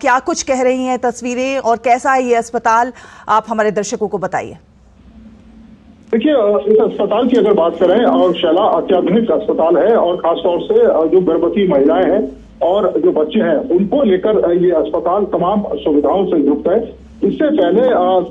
क्या कुछ कह रही हैं तस्वीरें और कैसा है ये अस्पताल, आप हमारे दर्शकों को बताइए। देखिए, इस अस्पताल की अगर बात करें और शैला अत्याधुनिक अस्पताल है और खासतौर से जो गर्भवती महिलाएं हैं और जो बच्चे हैं उनको लेकर ये अस्पताल तमाम सुविधाओं से युक्त है। इससे पहले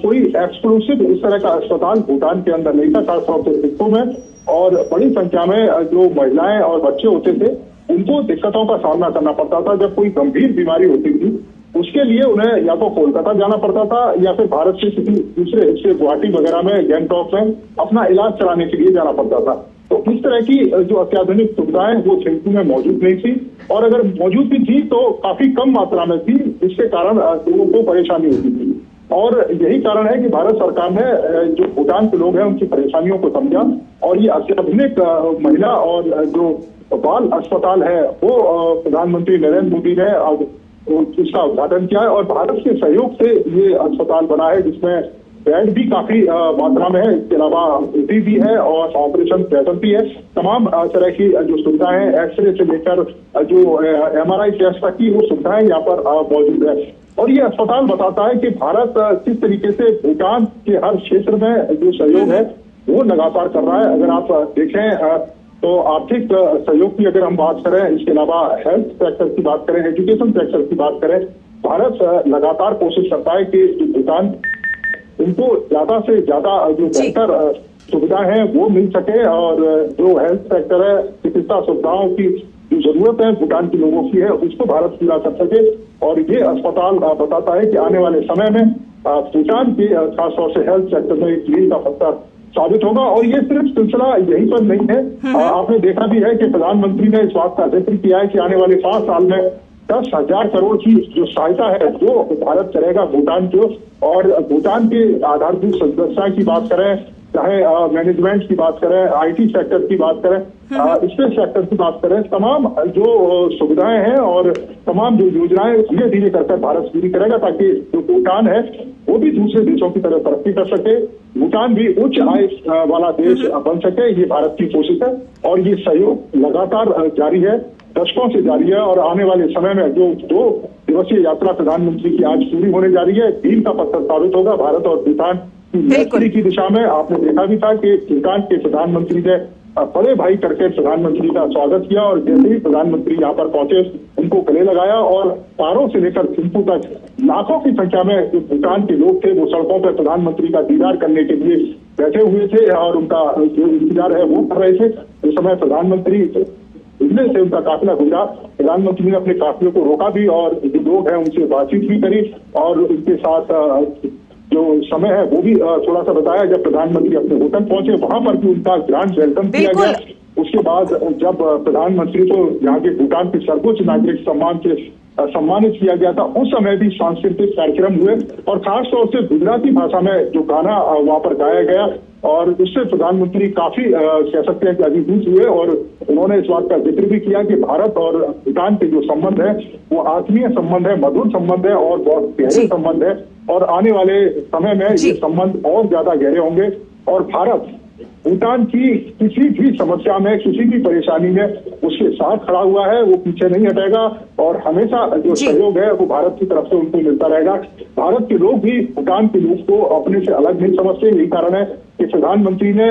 कोई एक्सक्लूसिव इस तरह का अस्पताल भूटान के अंदर नहीं था, खासतौर से सिक्कों में, और बड़ी संख्या में जो महिलाएं और बच्चे होते थे उनको दिक्कतों का सामना करना पड़ता था। जब कोई गंभीर बीमारी होती थी उसके लिए उन्हें या तो कोलकाता जाना पड़ता था या फिर भारत के किसी दूसरे हिस्से, गुवाहाटी वगैरह में, गैंगटॉक में अपना इलाज कराने के लिए जाना पड़ता था। तो इस तरह की जो अत्याधुनिक सुविधाएं वो थिम्पू में मौजूद नहीं थी, और अगर मौजूद भी थी तो काफी कम मात्रा में थी, जिसके कारण लोगों को परेशानी होती थी। और यही कारण है कि भारत सरकार ने जो भूटान के लोग हैं उनकी परेशानियों को समझा और ये अत्याधुनिक महिला और जो बाल अस्पताल है वो प्रधानमंत्री नरेंद्र मोदी ने इसका उद्घाटन किया है। और भारत के सहयोग से ये अस्पताल बना है जिसमें बेड भी काफी मात्रा में है, इसके अलावा ओटी भी है और ऑपरेशन थिएटर भी है। तमाम तरह की जो सुविधाएं हैं, एक्सरे से लेकर जो MRI टेस्ट तक की वो सुविधाएं यहाँ पर मौजूद है। और ये अस्पताल बताता है कि भारत किस तरीके से भूटान के हर क्षेत्र में जो सहयोग है वो लगातार कर रहा है। अगर आप देखें तो आर्थिक सहयोग की अगर हम बात करें, इसके अलावा हेल्थ सेक्टर की बात करें, एजुकेशन सेक्टर की बात करें, भारत लगातार कोशिश करता है कि भूटान उनको ज्यादा से ज्यादा जो बेहतर सुविधा है वो मिल सके, और जो हेल्थ सेक्टर है, चिकित्सा सुविधाओं की जो जरूरत है भूटान के लोगों की है उसको भारत पूरा कर सके। और ये अस्पताल बताता है कि आने वाले समय में भूटान के खासतौर से हेल्थ सेक्टर में एक मील का पत्थर साबित होगा। और ये सिर्फ सिलसिला यहीं पर नहीं है, आपने देखा भी है कि प्रधानमंत्री ने इस बात का जिक्र किया है कि आने वाले 5 साल में 10,000 करोड़ की जो सहायता है वो भारत करेगा भूटान को। और भूटान के आधारभूत संरचना की बात करें, चाहे मैनेजमेंट की बात करें, IT सेक्टर की बात करें, स्पेस सेक्टर की बात करें, तमाम जो सुविधाएं हैं और तमाम जो योजनाएं धीरे धीरे कर भारत पूरी करेगा ताकि जो भूटान है वो भी दूसरे देशों की तरह तरक्की कर सके, भूटान भी उच्च आय वाला देश बन सके। ये भारत की कोशिश है और ये सहयोग लगातार जारी है, दशकों से जारी है। और आने वाले समय में जो 2 दिवसीय यात्रा प्रधानमंत्री की आज पूरी होने जा रही है, मील का पत्थर साबित होगा भारत और भूटान की दिशा में। आपने देखा भी था कि भूटान के प्रधानमंत्री ने बड़े भाई करके प्रधानमंत्री का स्वागत किया, और जैसे ही प्रधानमंत्री यहाँ पर पहुंचे उनको गले लगाया, और पारो से लेकर थिम्पू तक लाखों की संख्या में जो भूटान के लोग थे वो सड़कों पर प्रधानमंत्री का दीदार करने के लिए बैठे हुए थे और उनका जो इंतजार है वो कर रहे थे। उस समय प्रधानमंत्री इनमें से उनका काफिला गुजरा, प्रधानमंत्री ने अपने काफिले को रोका भी और जो लोग हैं उनसे बातचीत भी करी और उनके साथ जो समय है वो भी थोड़ा सा बताया। जब प्रधानमंत्री अपने होटल पहुंचे वहां पर भी उनका ग्रांड वेलकम किया गया। उसके बाद जब प्रधानमंत्री को यहाँ के भूटान के सर्वोच्च नागरिक सम्मान से सम्मानित किया गया था, उस समय भी सांस्कृतिक कार्यक्रम हुए और खासतौर से गुजराती भाषा में जो गाना वहां पर गाया गया, और उससे प्रधानमंत्री काफी कह सकते हैं कि अभिभूत हुए। और उन्होंने इस बात का जिक्र भी किया कि भारत और भूटान के जो संबंध है वो आत्मीय संबंध है, मधुर संबंध है और बहुत गहरे संबंध है, और आने वाले समय में ये संबंध और ज्यादा गहरे होंगे। और भारत भूटान की किसी भी समस्या में, किसी भी परेशानी में उसके साथ खड़ा हुआ है, वो पीछे नहीं हटेगा, और हमेशा जो सहयोग है वो भारत की तरफ से उनको मिलता रहेगा। भारत के लोग भी भूटान के लोग को अपने से अलग नहीं समझते। यही कारण है कि प्रधानमंत्री ने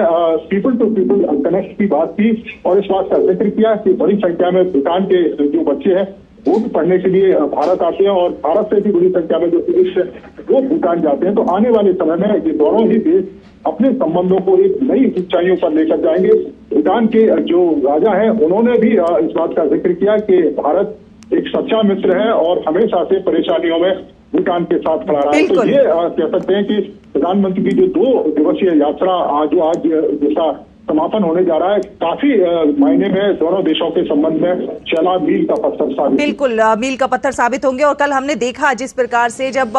पीपल टू पीपल कनेक्ट की बात की और इस बात का जिक्र किया कि बड़ी संख्या में भूटान के जो बच्चे हैं वो भी पढ़ने के लिए भारत आते हैं, और भारत से भी बड़ी संख्या में जो टूरिस्ट है वो भूटान जाते हैं। तो आने वाले समय में ये दोनों ही देश अपने संबंधों को एक नई ऊंचाइयों पर लेकर जाएंगे। भूटान के जो राजा हैं उन्होंने भी इस बात का जिक्र किया कि भारत एक सच्चा मित्र है और हमेशा से परेशानियों में भूटान के साथ खड़ा रहा है। तो ये कह सकते हैं कि प्रधानमंत्री की जो 2 दिवसीय यात्रा जो आज जिसका समापन होने जा रहा है, काफी मायने में दोनों देशों के संबंध में शैला मील का पत्थर साबित, बिल्कुल मील का पत्थर साबित होंगे। और कल हमने देखा जिस प्रकार से जब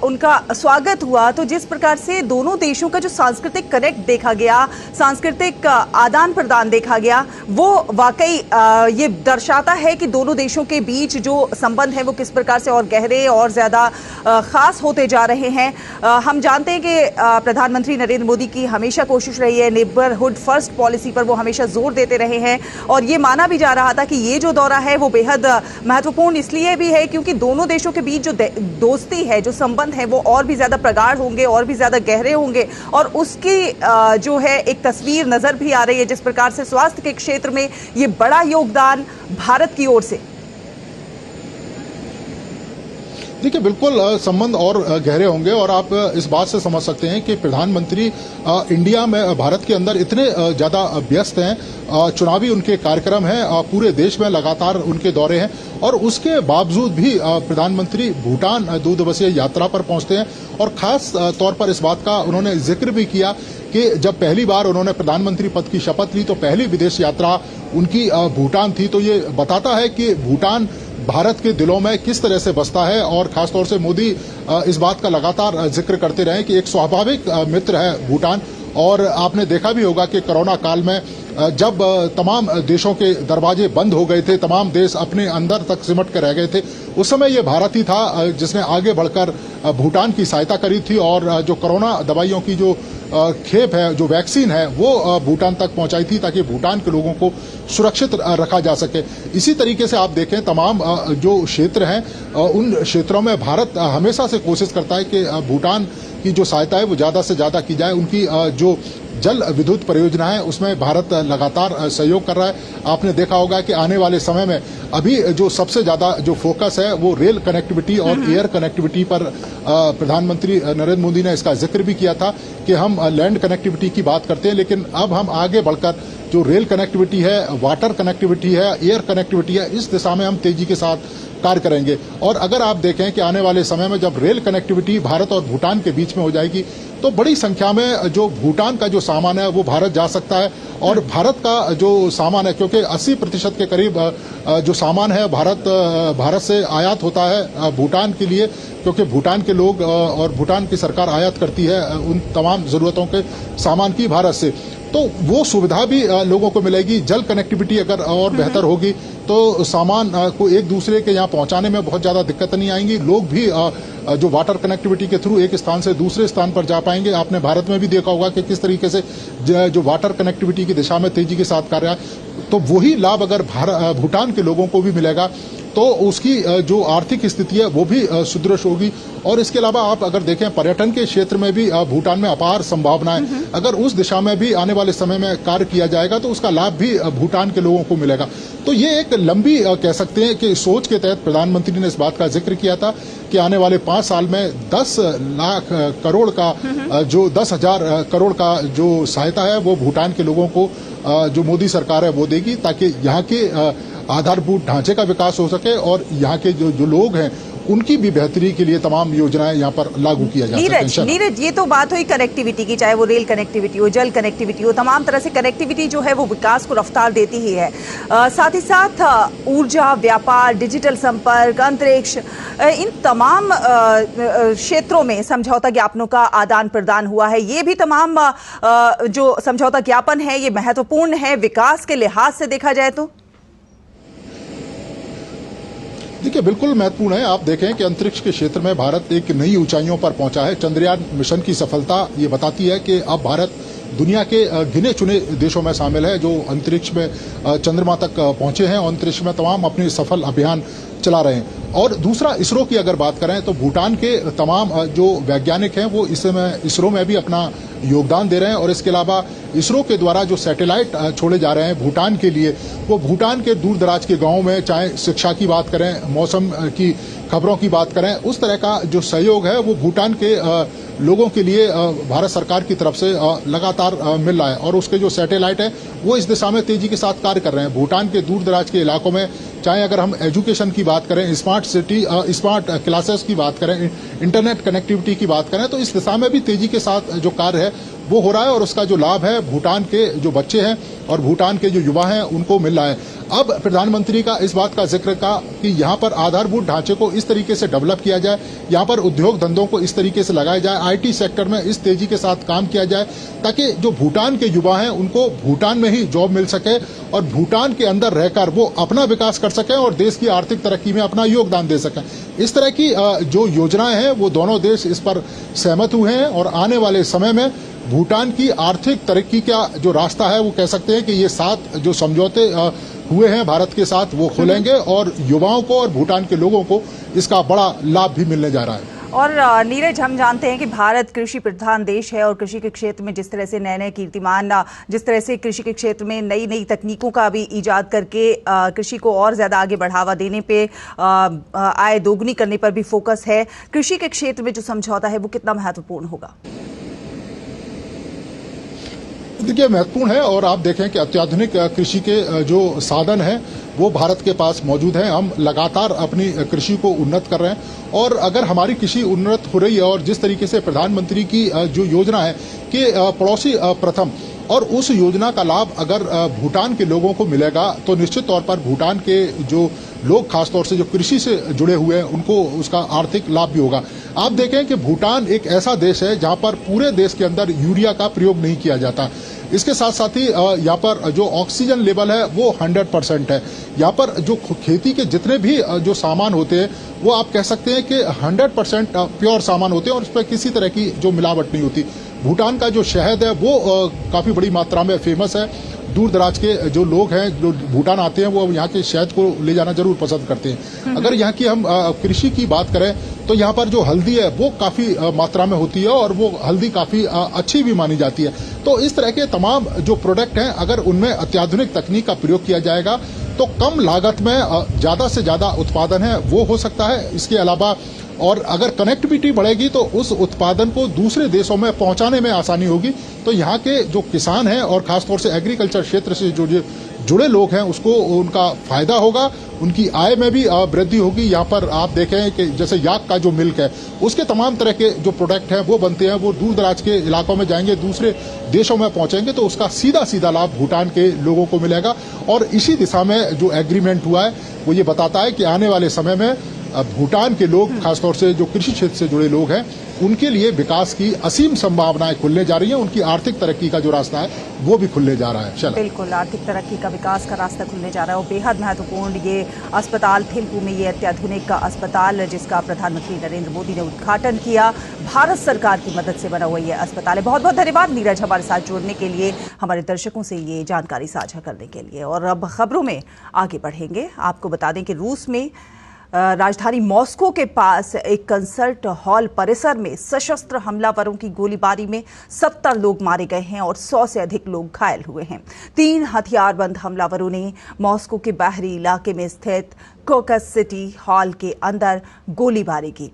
उनका स्वागत हुआ तो जिस प्रकार से दोनों देशों का जो सांस्कृतिक कनेक्ट देखा गया, सांस्कृतिक आदान प्रदान देखा गया, वो वाकई ये दर्शाता है कि दोनों देशों के बीच जो संबंध है वो किस प्रकार से और गहरे और ज्यादा खास होते जा रहे हैं। हम जानते हैं कि प्रधानमंत्री नरेंद्र मोदी की हमेशा कोशिश रही है निर्भर नेबरहुड फर्स्ट पॉलिसी पर वो हमेशा जोर देते रहे हैं और ये माना भी जा रहा था कि ये जो दौरा है वो बेहद महत्वपूर्ण इसलिए भी है क्योंकि दोनों देशों के बीच जो दोस्ती है, जो संबंध है, वो और भी ज्यादा प्रगाढ़ होंगे, और भी ज्यादा गहरे होंगे और उसकी जो है एक तस्वीर नजर भी आ रही है जिस प्रकार से स्वास्थ्य के क्षेत्र में ये बड़ा योगदान भारत की ओर से। देखिए, बिल्कुल संबंध और गहरे होंगे और आप इस बात से समझ सकते हैं कि प्रधानमंत्री इंडिया में, भारत के अंदर इतने ज्यादा व्यस्त हैं, चुनावी उनके कार्यक्रम हैं, पूरे देश में लगातार उनके दौरे हैं और उसके बावजूद भी प्रधानमंत्री भूटान 2 दिवसीय यात्रा पर पहुंचते हैं और खास तौर पर इस बात का उन्होंने जिक्र भी किया कि जब पहली बार उन्होंने प्रधानमंत्री पद की शपथ ली तो पहली विदेश यात्रा उनकी भूटान थी। तो ये बताता है कि भूटान भारत के दिलों में किस तरह से बसता है और खासतौर से मोदी इस बात का लगातार जिक्र करते रहे कि एक स्वाभाविक मित्र है भूटान। और आपने देखा भी होगा कि कोरोना काल में जब तमाम देशों के दरवाजे बंद हो गए थे, तमाम देश अपने अंदर तक सिमट कर रह गए थे, उस समय ये भारत ही था जिसने आगे बढ़कर भूटान की सहायता करी थी और जो कोरोना दवाइयों की जो खेप है, जो वैक्सीन है, वो भूटान तक पहुंचाई थी ताकि भूटान के लोगों को सुरक्षित रखा जा सके। इसी तरीके से आप देखें तमाम जो क्षेत्र हैं उन क्षेत्रों में भारत हमेशा से कोशिश करता है कि भूटान की जो सहायता है वो ज्यादा से ज्यादा की जाए। उनकी जो जल विद्युत परियोजना है उसमें भारत लगातार सहयोग कर रहा है। आपने देखा होगा कि आने वाले समय में अभी जो सबसे ज्यादा जो फोकस है वो रेल कनेक्टिविटी और एयर कनेक्टिविटी पर प्रधानमंत्री नरेंद्र मोदी ने इसका जिक्र भी किया था कि हम लैंड कनेक्टिविटी की बात करते हैं, लेकिन अब हम आगे बढ़कर जो रेल कनेक्टिविटी है, वाटर कनेक्टिविटी है, एयर कनेक्टिविटी है, इस दिशा में हम तेजी के साथ कार्य करेंगे। और अगर आप देखें कि आने वाले समय में जब रेल कनेक्टिविटी भारत और भूटान के बीच में हो जाएगी तो बड़ी संख्या में जो भूटान का जो सामान है वो भारत जा सकता है और भारत का जो सामान है, क्योंकि 80% के करीब जो सामान है भारत से आयात होता है भूटान के लिए, क्योंकि भूटान के लोग और भूटान की सरकार आयात करती है उन तमाम जरूरतों के सामान की भारत से। तो वो सुविधा भी लोगों को मिलेगी। जल कनेक्टिविटी अगर और बेहतर होगी तो सामान को एक दूसरे के यहाँ पहुंचाने में बहुत ज्यादा दिक्कत नहीं आएंगी। लोग भी जो वाटर कनेक्टिविटी के थ्रू एक स्थान से दूसरे स्थान पर जा पाएंगे। आपने भारत में भी देखा होगा कि किस तरीके से जो वाटर कनेक्टिविटी की दिशा में तेजी के साथ कार्य है, तो वही लाभ अगर भूटान के लोगों को भी मिलेगा तो उसकी जो आर्थिक स्थिति है वो भी सुदृढ़ होगी। और इसके अलावा आप अगर देखें पर्यटन के क्षेत्र में भी भूटान में अपार संभावनाएं, अगर उस दिशा में भी आने वाले समय में कार्य किया जाएगा तो उसका लाभ भी भूटान के लोगों को मिलेगा। तो ये एक लंबी कह सकते हैं कि सोच के तहत प्रधानमंत्री ने इस बात का जिक्र किया था कि आने वाले 5 साल में 10 लाख करोड़ का जो 10,000 करोड़ का जो सहायता है वो भूटान के लोगों को जो मोदी सरकार है वो देगी ताकि यहाँ के आधारभूत ढांचे का विकास हो सके और यहाँ के जो लोग हैं उनकी भी बेहतरी के लिए तमाम योजनाएं यहाँ पर लागू किया जा सके। नीरज, ये तो बात हुई कनेक्टिविटी की, चाहे वो रेल कनेक्टिविटी हो, जल कनेक्टिविटी हो, तमाम तरह से कनेक्टिविटी जो है वो विकास को रफ्तार देती ही है। साथ ही साथ ऊर्जा, व्यापार, डिजिटल संपर्क, अंतरिक्ष, इन तमाम क्षेत्रों में समझौता ज्ञापनों का आदान प्रदान हुआ है। ये भी तमाम जो समझौता ज्ञापन है ये महत्वपूर्ण है विकास के लिहाज से देखा जाए तो। देखिए, बिल्कुल महत्वपूर्ण है। आप देखें कि अंतरिक्ष के क्षेत्र में भारत एक नई ऊंचाइयों पर पहुंचा है। चंद्रयान मिशन की सफलता ये बताती है कि अब भारत दुनिया के गिने चुने देशों में शामिल है जो अंतरिक्ष में चंद्रमा तक पहुंचे हैं और अंतरिक्ष में तमाम अपने सफल अभियान चला रहे हैं। और दूसरा, इसरो की अगर बात करें तो भूटान के तमाम जो वैज्ञानिक हैं वो इसरो में भी अपना योगदान दे रहे हैं। और इसके अलावा इसरो के द्वारा जो सैटेलाइट छोड़े जा रहे हैं भूटान के लिए, वो भूटान के दूर दराज के गांवों में, चाहे शिक्षा की बात करें, मौसम की खबरों की बात करें, उस तरह का जो सहयोग है वो भूटान के लोगों के लिए भारत सरकार की तरफ से लगातार मिल रहा है। और उसके जो सैटेलाइट है वो इस दिशा में तेजी के साथ कार्य कर रहे हैं। भूटान के दूर दराज के इलाकों में, चाहे अगर हम एजुकेशन की बात करें, स्मार्ट सिटी, स्मार्ट क्लासेस की बात करें, इंटरनेट कनेक्टिविटी की बात करें, तो इस दिशा में भी तेजी के साथ जो कार्य है वो हो रहा है और उसका जो लाभ है भूटान के जो बच्चे हैं और भूटान के जो युवा हैं उनको मिल रहा है। अब प्रधानमंत्री का इस बात का जिक्र था कि यहाँ पर आधारभूत ढांचे को इस तरीके से डेवलप किया जाए, यहाँ पर उद्योग धंधों को इस तरीके से लगाया जाए, आईटी सेक्टर में इस तेजी के साथ काम किया जाए ताकि जो भूटान के युवा हैं उनको भूटान में ही जॉब मिल सके और भूटान के अंदर रहकर वो अपना विकास कर सकें और देश की आर्थिक तरक्की में अपना योगदान दे सकें। इस तरह की जो योजनाएं हैं वो दोनों देश इस पर सहमत हुए हैं और आने वाले समय में भूटान की आर्थिक तरक्की का जो रास्ता है वो कह सकते हैं कि ये 7 जो समझौते हुए हैं भारत के साथ वो खुलेंगे और युवाओं को और भूटान के लोगों को इसका बड़ा लाभ भी मिलने जा रहा है। और नीरज, हम जानते हैं कि भारत कृषि प्रधान देश है और कृषि के क्षेत्र में जिस तरह से नए नए कीर्तिमान, जिस तरह से कृषि के क्षेत्र में नई नई तकनीकों का भी ईजाद करके कृषि को और ज्यादा आगे बढ़ावा देने पे, आय दोगुनी करने पर भी फोकस है। कृषि के क्षेत्र में जो समझौता है वो कितना महत्वपूर्ण होगा? देखिए, महत्वपूर्ण है और आप देखें कि अत्याधुनिक कृषि के जो साधन हैं वो भारत के पास मौजूद हैं। हम लगातार अपनी कृषि को उन्नत कर रहे हैं और अगर हमारी कृषि उन्नत हो रही है और जिस तरीके से प्रधानमंत्री की जो योजना है कि पड़ोसी प्रथम, और उस योजना का लाभ अगर भूटान के लोगों को मिलेगा तो निश्चित तौर पर भूटान के जो लोग खासतौर से जो कृषि से जुड़े हुए हैं उनको उसका आर्थिक लाभ भी होगा। आप देखें कि भूटान एक ऐसा देश है जहां पर पूरे देश के अंदर यूरिया का प्रयोग नहीं किया जाता। इसके साथ साथ ही यहाँ पर जो ऑक्सीजन लेवल है वो 100% है। यहाँ पर जो खेती के जितने भी जो सामान होते हैं वो आप कह सकते हैं कि 100% प्योर सामान होते हैं और उस पर किसी तरह की जो मिलावट नहीं होती। भूटान का जो शहद है वो काफी बड़ी मात्रा में फेमस है। दूर दराज के जो लोग हैं जो भूटान आते हैं वो यहाँ के शहद को ले जाना जरूर पसंद करते हैं। अगर यहाँ की हम कृषि की बात करें तो यहाँ पर जो हल्दी है वो काफी मात्रा में होती है और वो हल्दी काफी अच्छी भी मानी जाती है। तो इस तरह के तमाम जो प्रोडक्ट हैं अगर उनमें अत्याधुनिक तकनीक का प्रयोग किया जाएगा तो कम लागत में ज्यादा से ज्यादा उत्पादन है वो हो सकता है। इसके अलावा और अगर कनेक्टिविटी बढ़ेगी तो उस उत्पादन को दूसरे देशों में पहुंचाने में आसानी होगी। तो यहाँ के जो किसान हैं और खासतौर से एग्रीकल्चर क्षेत्र से जो जुड़े लोग हैं उसको उनका फायदा होगा, उनकी आय में भी वृद्धि होगी। यहाँ पर आप देखें कि जैसे याक का जो मिल्क है उसके तमाम तरह के जो प्रोडक्ट हैं वो बनते हैं, वो दूर दराज के इलाकों में जाएंगे, दूसरे देशों में पहुंचेंगे तो उसका सीधा सीधा लाभ भूटान के लोगों को मिलेगा। और इसी दिशा में जो एग्रीमेंट हुआ है वो ये बताता है कि आने वाले समय में भूटान के लोग खासतौर से जो कृषि क्षेत्र से जुड़े लोग हैं उनके लिए विकास की असीम संभावनाएं खुलने जा रही हैं। उनकी आर्थिक तरक्की का जो रास्ता है वो भी खुलने जा रहा है। बिल्कुल, आर्थिक तरक्की का, विकास का रास्ता खुलने जा रहा है और बेहद महत्वपूर्ण ये अस्पताल थिम्पू में, ये अत्याधुनिक अस्पताल जिसका प्रधानमंत्री नरेंद्र मोदी ने उद्घाटन किया, भारत सरकार की मदद से बना हुआ ये अस्पताल है। बहुत बहुत धन्यवाद नीरज हमारे साथ जुड़ने के लिए, हमारे दर्शकों से ये जानकारी साझा करने के लिए। और अब खबरों में आगे बढ़ेंगे। आपको बता दें कि रूस में राजधानी मॉस्को के पास एक कंसर्ट हॉल परिसर में सशस्त्र हमलावरों की गोलीबारी में 70 लोग मारे गए हैं और 100 से अधिक लोग घायल हुए हैं। 3 हथियारबंद हमलावरों ने मॉस्को के बाहरी इलाके में स्थित क्रोकस सिटी हॉल के अंदर गोलीबारी की।